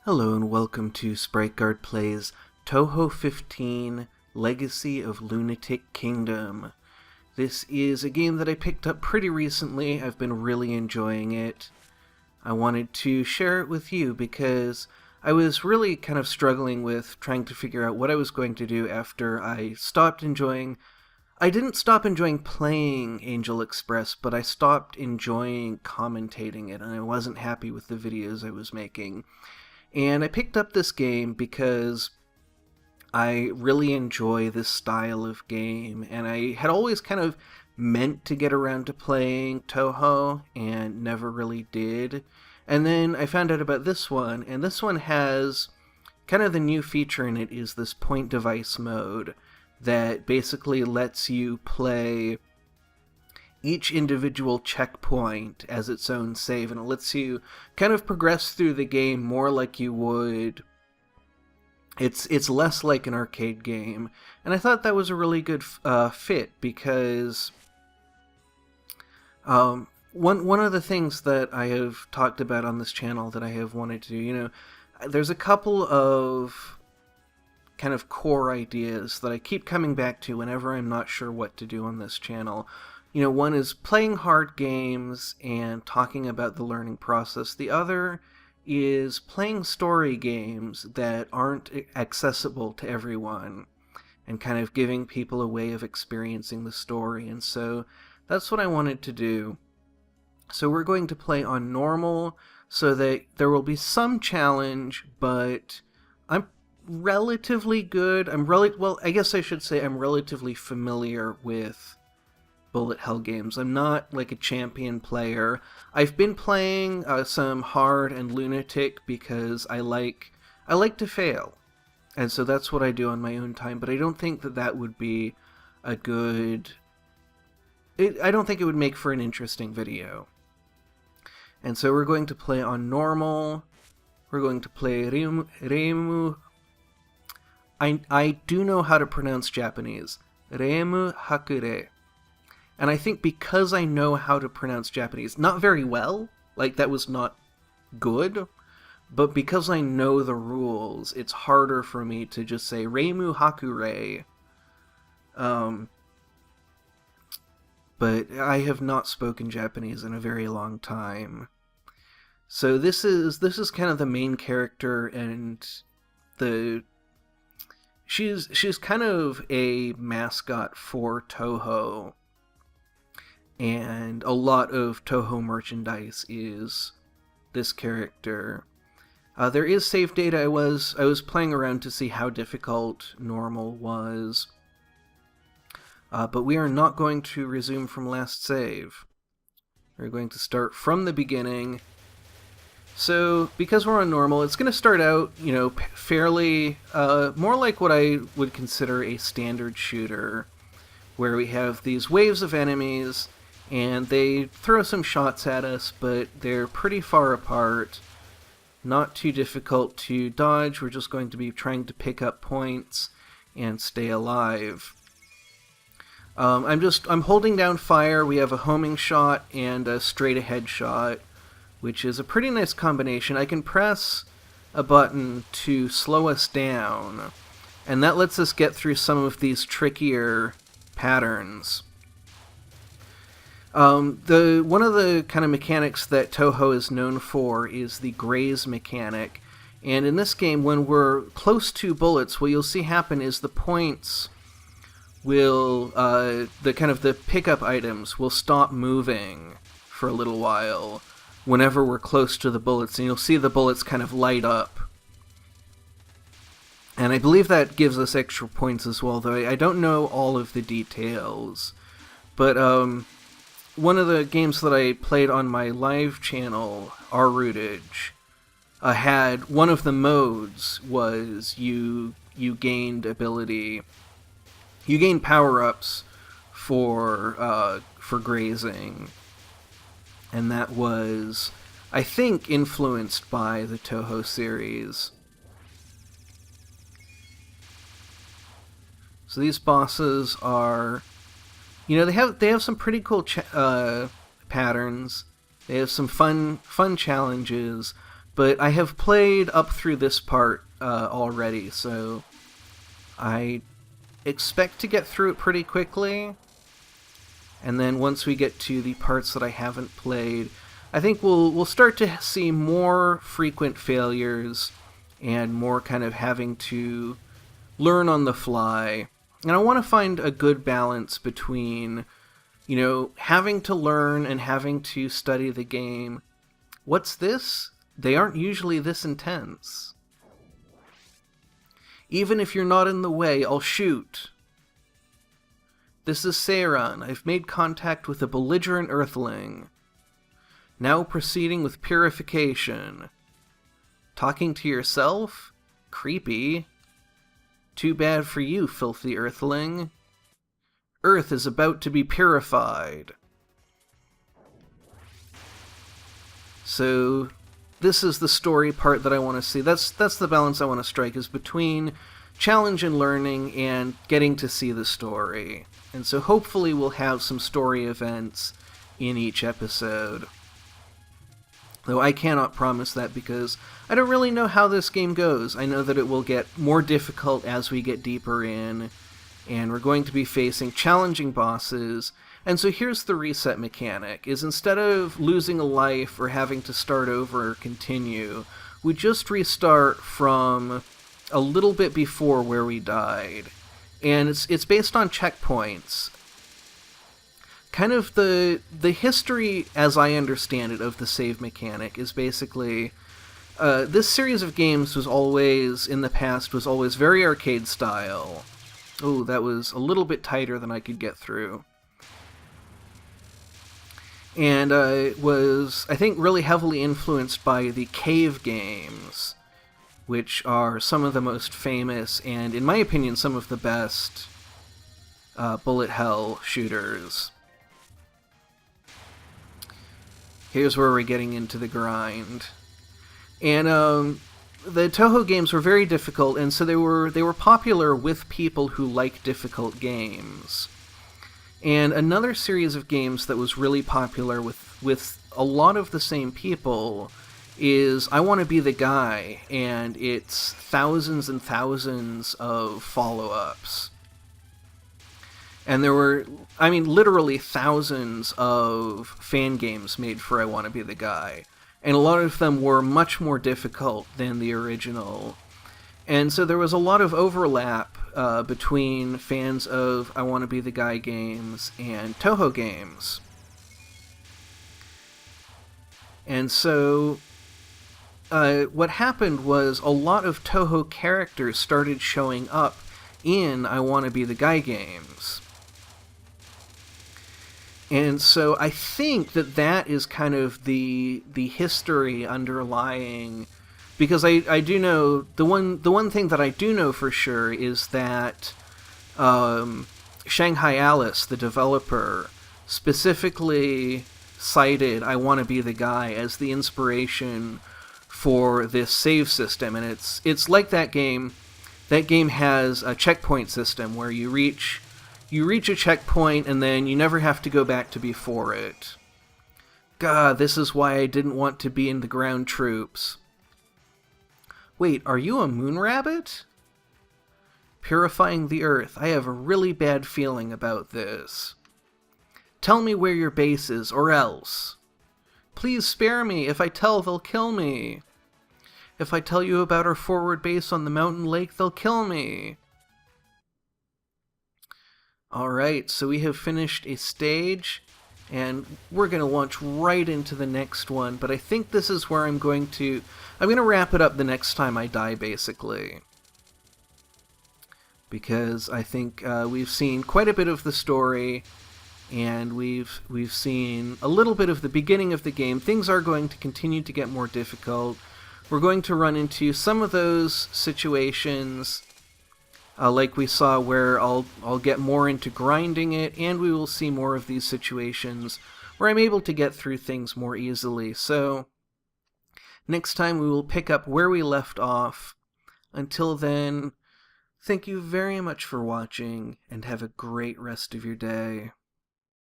Hello and welcome to SpriteGuard Plays Touhou 15 Legacy of Lunatic Kingdom. This is a game that I picked up pretty recently. I've been really enjoying it. I wanted to share it with you because I was really kind of struggling with trying to figure out what I was going to do after I stopped enjoying... I didn't stop enjoying playing Angel Express, but I stopped enjoying commentating it, and I wasn't happy with the videos I was making. And I picked up this game because I really enjoy this style of game, and I had always kind of meant to get around to playing Touhou, and never really did. And then I found out about this one, and this one has kind of the new feature in it is this point device mode that basically lets you play each individual checkpoint as its own save, and it lets you kind of progress through the game more like you would. It's less like an arcade game, and I thought that was a really good fit because one of the things that I have talked about on this channel that I have wanted to do, there's a couple of kind of core ideas that I keep coming back to whenever I'm not sure what to do on this channel. One is playing hard games and talking about the learning process. The other is playing story games that aren't accessible to everyone and kind of giving people a way of experiencing the story. And so that's what I wanted to do. So we're going to play on normal so that there will be some challenge, but I'm relatively good. I guess I should say I'm relatively familiar with bullet hell games. I'm not like a champion player. I've been playing some hard and lunatic because I like to fail, and so that's what I do on my own time. But I don't think that would be a good. I don't think it would make for an interesting video. And so we're going to play on normal. We're going to play Reimu. I do know how to pronounce Japanese. Reimu Hakure. And I think because I know how to pronounce Japanese, not very well, like that was not good, but because I know the rules, it's harder for me to just say Reimu Hakure. But I have not spoken Japanese in a very long time. So this is kind of the main character, and she's kind of a mascot for Touhou. And a lot of Touhou merchandise is this character. There is save data. I was playing around to see how difficult normal was. But we are not going to resume from last save. We're going to start from the beginning. So, because we're on normal, it's going to start out, fairly, more like what I would consider a standard shooter, where we have these waves of enemies, and they throw some shots at us, but they're pretty far apart. Not too difficult to dodge. We're just going to be trying to pick up points and stay alive. I'm holding down fire. We have a homing shot and a straight ahead shot, which is a pretty nice combination. I can press a button to slow us down, and that lets us get through some of these trickier patterns. One of the kind of mechanics that Touhou is known for is the graze mechanic, and in this game, when we're close to bullets, what you'll see happen is the points will, the pickup items will stop moving for a little while whenever we're close to the bullets, and you'll see the bullets kind of light up. And I believe that gives us extra points as well, though I don't know all of the details. But, one of the games that I played on my live channel, R-Rootage, had one of the modes was you gained power-ups for grazing, and that was, I think, influenced by the Touhou series. So these bosses are, they have some pretty cool patterns. They have some fun challenges, But I have played up through this part already, so I expect to get through it pretty quickly. And then once we get to the parts that I haven't played, I think we'll start to see more frequent failures and more kind of having to learn on the fly. And I want to find a good balance between, having to learn and having to study the game. What's this? They aren't usually this intense. Even if you're not in the way, I'll shoot. This is Seiran. I've made contact with a belligerent earthling. Now proceeding with purification. Talking to yourself? Creepy. Too bad for you, filthy earthling. Earth is about to be purified. So, this is the story part that I want to see. That's the balance I want to strike, is between challenge and learning and getting to see the story. And so hopefully we'll have some story events in each episode. Though I cannot promise that because I don't really know how this game goes. I know that it will get more difficult as we get deeper in, and we're going to be facing challenging bosses. And so here's the reset mechanic, is instead of losing a life or having to start over or continue, we just restart from a little bit before where we died. And it's based on checkpoints. Kind of the history, as I understand it, of the save mechanic is basically, this series of games was always, in the past, was always very arcade style. Oh, that was a little bit tighter than I could get through. And it was, I think, really heavily influenced by the cave games, which are some of the most famous and, in my opinion, some of the best bullet hell shooters. Here's where we're getting into the grind. And the Toho games were very difficult, and so they were popular with people who like difficult games. And another series of games that was really popular with a lot of the same people is I Want to Be the Guy, and it's thousands and thousands of follow-ups. And there were, literally thousands of fan games made for I Want to Be the Guy. And a lot of them were much more difficult than the original. And so there was a lot of overlap between fans of I Want to Be the Guy games and Toho games. And so what happened was a lot of Toho characters started showing up in I Want to Be the Guy games. And so I think that is kind of the history underlying, because I do know, the one thing that I do know for sure is that Shanghai Alice, the developer, specifically cited I Want to Be the Guy as the inspiration for this save system. And it's like that game. That game has a checkpoint system where you reach a checkpoint and then you never have to go back to before it. God, this is why I didn't want to be in the ground troops. Wait, are you a moon rabbit? Purifying the earth. I have a really bad feeling about this. Tell me where your base is, or else. Please spare me. If I tell, they'll kill me. If I tell you about our forward base on the mountain lake, they'll kill me. Alright, so we have finished a stage, and we're going to launch right into the next one, but I think this is where I'm going to wrap it up the next time I die, basically. Because I think we've seen quite a bit of the story, and we've seen a little bit of the beginning of the game. Things are going to continue to get more difficult. We're going to run into some of those situations like we saw, where I'll get more into grinding it, and we will see more of these situations where I'm able to get through things more easily. So, next time we will pick up where we left off. Until then, thank you very much for watching, and have a great rest of your day.